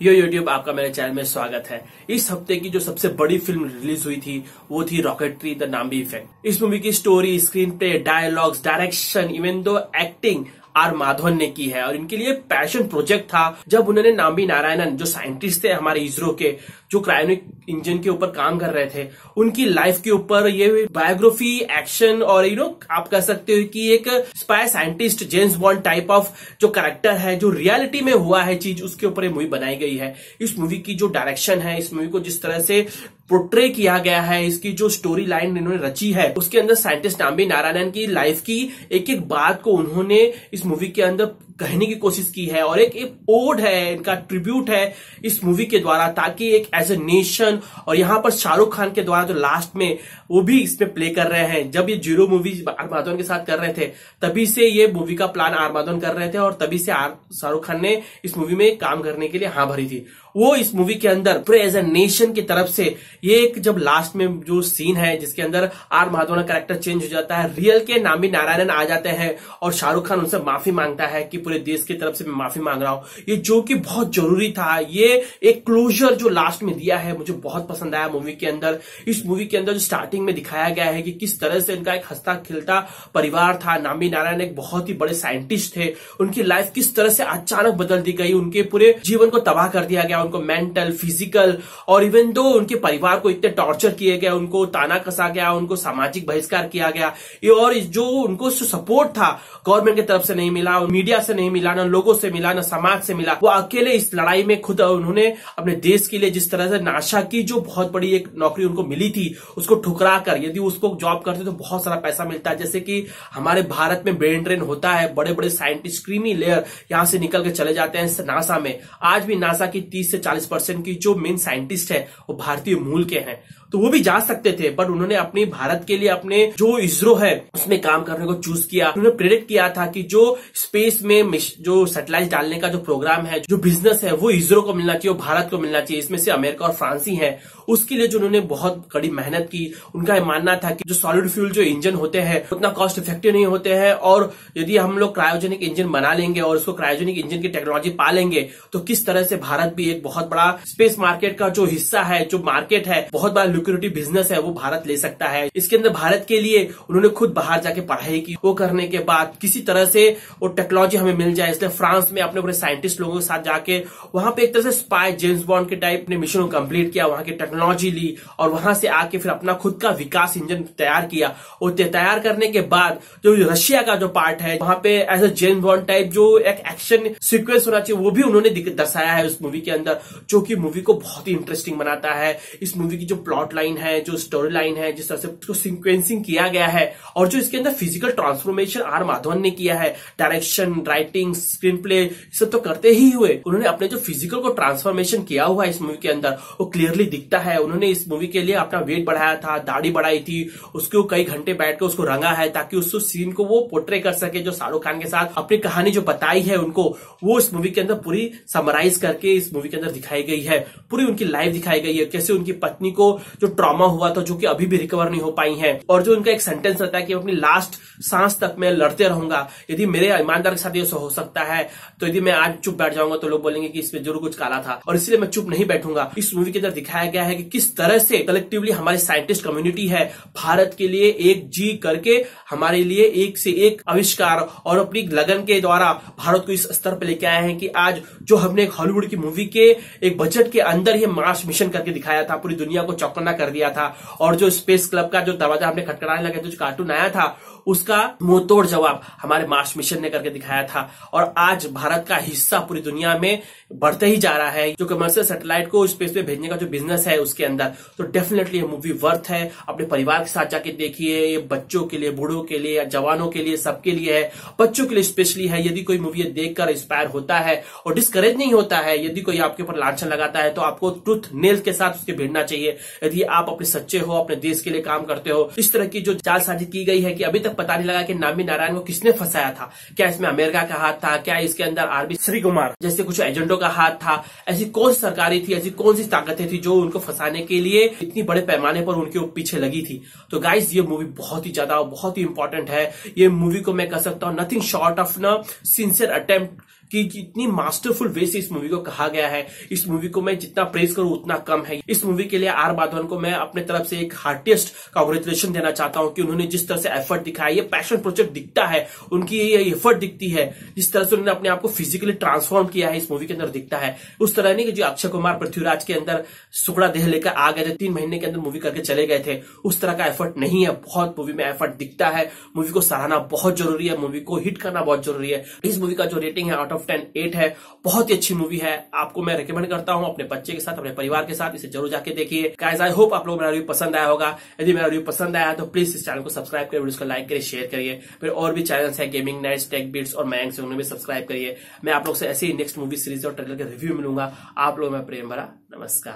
यो YouTube, आपका मेरे channel में स्वागत है। इस हफ्ते की जो सबसे बड़ी फिल्म रिलीज हुई थी वो थी रॉकेटरी द नाम्बी इफेक्ट। इस मूवी की story, screen play, dialogues, direction, even though acting R Madhavan ने की है और इनके लिए पैशन प्रोजेक्ट था। जब उन्होंने नाम्बी नारायणन, जो साइंटिस्ट थे हमारे इसरो के, जो क्रायोनिक इंजन के ऊपर काम कर रहे थे, उनकी लाइफ के ऊपर ये बायोग्राफी, एक्शन और आप कह सकते हो कि एक spy scientist, James Bond type of जो कैरेक्टर है, जो रियलिटी में हुआ है चीज, उसके ऊपर ये मूवी बनाई गई है। इस मूवी की जो डायरेक्शन है, इस मूवी को जिस तरह से पोर्ट्रे किया गया है, इसकी जो स्टोरी लाइन इन्होंने रची है, उसके अंदर साइंटिस्ट नाम्बी नारायणन की लाइफ की एक एक बात को उन्होंने इस मूवी के अंदर कहने की कोशिश की है और एक ओड है, इनका ट्रिब्यूट है इस मूवी के द्वारा, ताकि एक एज ए नेशन। और यहाँ पर शाहरुख खान के द्वारा जो लास्ट में वो भी इसमें प्ले कर रहे हैं। जब ये जीरो मूवी आर माधवन के साथ कर रहे थे, तभी से ये मूवी का प्लान आर माधवन कर रहे थे और तभी से शाहरुख खान ने इस मूवी में काम करने के लिए हाँ भरी थी। वो इस मूवी के अंदर पूरे एज ए नेशन की तरफ से ये एक जब लास्ट में जो सीन है जिसके अंदर आर माधवन का कैरेक्टर चेंज हो जाता है, रियल के नाम्बी नारायणन आ जाते हैं और शाहरुख खान उनसे माफी मांगता है कि पूरे देश की तरफ से मैं माफी मांग रहा हूं, ये जो कि बहुत जरूरी था। ये एक क्लोजर जो लास्ट में दिया है, मुझे बहुत पसंद आया मूवी के अंदर। इस मूवी के अंदर जो स्टार्टिंग में दिखाया गया है कि किस तरह से इनका एक हंसता खिलता परिवार था। नाम्बी नारायण एक बहुत ही बड़े साइंटिस्ट थे, उनकी लाइफ किस तरह से अचानक बदल दी गई, उनके पूरे जीवन को तबाह कर दिया गया, उनको मेंटल, फिजिकल और इवन दो उनके परिवार को इतने टॉर्चर किए गए, उनको ताना कसा गया, उनको सामाजिक बहिष्कार किया गया। ये और जो उनको सपोर्ट था गवर्नमेंट की तरफ से नहीं मिला, मीडिया से नहीं मिला, ना लोगों से मिला, ना समाज से मिला। वो अकेले इस लड़ाई में खुद उन्होंने अपने देश के लिए जिस तरह से नासा की जो बहुत बड़ी एक नौकरी उनको मिली थी, उसको ठुकरा कर यदि उसको जॉब करते तो बहुत सारा पैसा मिलता है। जैसे कि हमारे भारत में ब्रेन ड्रेन होता है, बड़े बड़े साइंटिस्ट, क्रीमी लेयर यहां से निकल के चले जाते हैं नासा में। आज भी नासा की 30 से 40% की जो मेन साइंटिस्ट है वो भारतीय मूल के हैं, तो वो भी जा सकते थे, बट उन्होंने अपने भारत के लिए अपने जो इसरो है उसमें काम करने को चूज किया। उन्होंने प्रेडिक्ट किया था कि जो स्पेस में जो सैटेलाइट डालने का जो प्रोग्राम है, जो बिजनेस है, वो इसरो को मिलना चाहिए, भारत को मिलना चाहिए। इसमें से अमेरिका और फ्रांस ही है। उसके लिए जो उन्होंने बहुत कड़ी मेहनत की। उनका मानना था कि जो सॉलिड फ्यूल जो इंजन होते हैं उतना कॉस्ट इफेक्टिव नहीं होते हैं, और यदि हम लोग क्रायोजेनिक इंजन बना लेंगे और उसको क्रायोजेनिक इंजन की टेक्नोलॉजी पा लेंगे तो किस तरह से भारत भी एक बहुत बड़ा स्पेस मार्केट का जो हिस्सा है, जो मार्केट है, बहुत बड़ा लुक्रेटिव बिजनेस है, वो भारत ले सकता है। इसके अंदर भारत के लिए उन्होंने खुद बाहर जाके पढ़ाई की। वो करने के बाद किसी तरह से वो टेक्नोलॉजी हमें मिल जाए, इसलिए फ्रांस में अपने पूरे साइंटिस्ट लोगों के साथ जाके वहां पे एक तरह से स्पाई, जेम्स बॉन्ड के टाइप अपने मिशन को कंप्लीट किया, वहां की टेक्नोलॉजी ली और वहां से आके फिर अपना खुद का विकास इंजन तैयार किया। और तैयार करने के बाद जो रशिया का जो पार्ट है, वहां पे as a James Bond type जो एक एक्शन सीक्वेंस होना चाहिए, वो भी उन्होंने दर्शाया है उस मूवी के अंदर, जो कि मूवी को बहुत ही इंटरेस्टिंग बनाता है। इस मूवी की जो प्लॉट लाइन है, जो स्टोरी लाइन है, जिस तरह से उसको सीक्वेंसिंग किया गया है और जो इसके अंदर फिजिकल ट्रांसफॉर्मेशन आर माधवन ने किया है, डायरेक्शन, राइटिंग, स्क्रीन प्ले, सब तो करते ही हुए उन्होंने अपने जो फिजिकल को ट्रांसफॉर्मेशन किया हुआ है इस मूवी के अंदर, वो क्लियरली दिखता है। उन्होंने इस मूवी के लिए अपना वेट बढ़ाया था, दाढ़ी बढ़ाई थी, उसको कई घंटे बैठकर उसको रंगा है ताकि उस सीन को वो पोर्ट्रे कर सके। जो शाहरुख खान के साथ अपनी कहानी जो बताई है उनको, वो इस मूवी के अंदर पूरी समराइज करके इस मूवी के अंदर दिखाई गई है। पूरी उनकी लाइफ दिखाई गई है, कैसे उनकी पत्नी को जो ट्रॉमा हुआ था, जो कि अभी भी रिकवर नहीं हो पाई है, और जो उनका एक सेंटेंस रहता है कि अपनी लास्ट सांस तक मैं लड़ते रहूंगा, यदि मेरे ईमानदार के साथ ये हो सकता है तो यदि मैं आज चुप बैठ जाऊंगा तो लोग बोलेंगे कि इसमें जरूर कुछ काला था, और इसलिए मैं चुप नहीं बैठूंगा। इस मूवी के अंदर दिखाया गया है कि किस तरह से कलेक्टिवली हमारी साइंटिस्ट कम्युनिटी है, भारत के लिए एक जी करके हमारे लिए एक से एक आविष्कार और अपनी लगन के द्वारा भारत को इस स्तर पर लेके आए हैं कि आज जो हमने एक हॉलीवुड की मूवी के एक बजट के अंदर ही मार्स मिशन करके दिखाया था, पूरी दुनिया को चौकन्ना कर दिया था, और जो स्पेस क्लब का जो दरवाजा हमने खटखटाने लगे थे, जो कार्टून आया था, उसका मुंह तोड़ जवाब हमारे मार्स मिशन ने करके दिखाया था। और आज भारत का हिस्सा पूरी दुनिया में बढ़ते ही जा रहा है, जो कमर्शियल सैटेलाइट को स्पेस पे भेजने का जो बिजनेस है उसके अंदर। तो डेफिनेटली ये मूवी वर्थ है, अपने परिवार के साथ जाके देखिए। ये बच्चों के लिए, बूढ़ों के लिए, जवानों के लिए, सबके लिए है, बच्चों के लिए स्पेशली है। यदि कोई मूवी देखकर इंस्पायर होता है और डिस्करेज नहीं होता है, यदि कोई आपके ऊपर लांछन लगाता है, तो आपको ट्रुथ नेल के साथ उसके भिड़ना चाहिए। यदि आप अपने सच्चे हो, अपने देश के लिए काम करते हो। इस तरह की जो जालसाजी की गई है कि अभी तक पता नहीं लगा कि नाम्बी नारायण को किसने फंसाया था, क्या इसमें अमेरिका का हाथ था, क्या इसके अंदर आरबी श्रीकुमार जैसे कुछ एजेंटों का हाथ था, ऐसी कौन सी सरकारें थी, ऐसी कौन सी ताकतें थी जो उनको फंसाने के लिए इतनी बड़े पैमाने पर उनके पीछे लगी थी। तो गाइस, ये मूवी बहुत ही ज्यादा, बहुत ही इंपॉर्टेंट है। ये मूवी को मैं कह सकता हूं नथिंग शॉर्ट ऑफ न सिंसियर अटेम्प्ट कि इतनी मास्टरफुल वे से इस मूवी को कहा गया है। इस मूवी को मैं जितना प्रेज करूं उतना कम है। इस मूवी के लिए आर माधवन को मैं अपने तरफ से एक हार्टिएस्ट कांग्रेचुलेशन देना चाहता हूं कि उन्होंने जिस तरह से एफर्ट दिखाया, ये पैशन प्रोजेक्ट दिखता है, उनकी ये एफर्ट दिखती है, जिस तरह से उन्होंने अपने आप को फिजिकली ट्रांसफॉर्म किया है इस मूवी के अंदर दिखता है। उस तरह नहीं कि जो अक्षय कुमार पृथ्वीराज के अंदर सुकड़ा देह लेकर आ गए थे, 3 महीने के अंदर मूवी करके चले गए थे, उस तरह का एफर्ट नहीं है। बहुत मूवी में एफर्ट दिखता है। मूवी को सराहना बहुत जरूरी है, मूवी को हिट करना बहुत जरूरी है। इस मूवी का जो रेटिंग है आउट ऑफ 10 8 है। बहुत ही अच्छी मूवी है, आपको मैं रिकमेंड करता हूं अपने बच्चे के साथ, अपने परिवार के साथ इसे जरूर जाके देखिए। गाइस आई होप आप लोग मेरा रिव्यू पसंद आया होगा। यदि मेरा रिव्यू पसंद आया तो प्लीज इस चैनल को सब्सक्राइब करिए, वीडियो को लाइक करिए, शेयर करिए। फिर और भी चैनल्स है गेमिंग नाइट्स, टेक बीट्स और मयंक से, उन्हें भी सब्सक्राइब करिए। मैं आप लोग से ऐसे ही नेक्स्ट मूवी सीरीज और ट्रेलर के रिव्यू मिलूंगा। आप लोग मैं प्रेम भरा नमस्कार।